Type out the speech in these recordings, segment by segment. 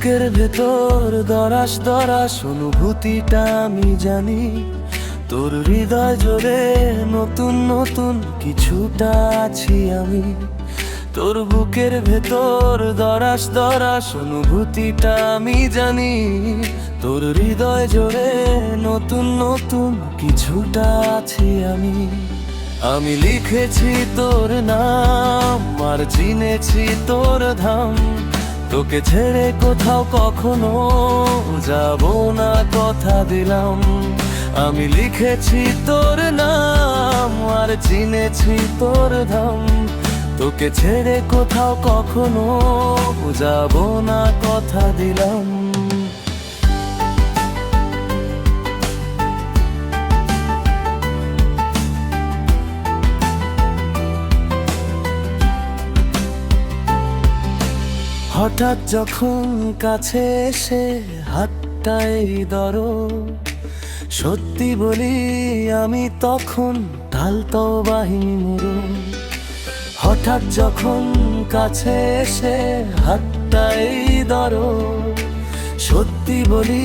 বুকের ভেতর দরাস দরাস অনুভূতিটা আমি জানি। তোর হৃদয় জোরে নতুন নতুন কিছুটা আছি আমি। তোর বুকের ভেতর দরাস দরাস অনুভূতিটা আমি জানি। তোর হৃদয় জোরে নতুন নতুন কিছুটা আছি আমি। আমি লিখেছি তোর নাম আর চিনেছি তোর ধাম। তোকে ছেড়ে কোথাও কখনো যাব না, কথা দিলাম। আমি লিখেছি তোর নাম আর চিনেছি তোর ধাম। তোকে ছেড়ে কোথাও কখনো যাব না, কথা দিলাম। হঠাৎ যখন কাছে এসে হাতটাই ধরো, সত্যি বলি আমি তখন ঢালতো বাহিনী মুড়ো। হঠাৎ যখন কাছে এসে হাতটাই ধরো, সত্যি বলি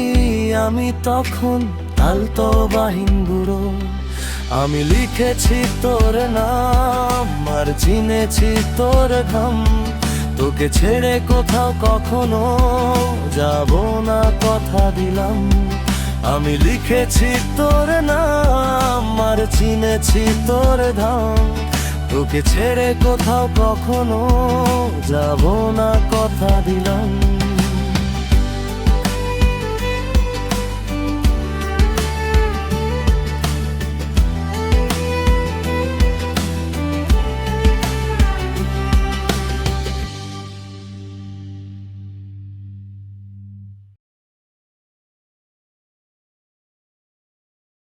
আমি তখন ঢালতো বাহিন বুড়ো। আমি লিখেছি তোর নাম আর চিনেছি তোর ঘাম। তোকে ছেড়ে কোথাও কখনো যাব না, কথা দিলাম। আমি লিখেছি তোর নাম আর চিনেছি তোর ধাম। তোকে ছেড়ে কোথাও কখনো যাব না, কথা দিলাম।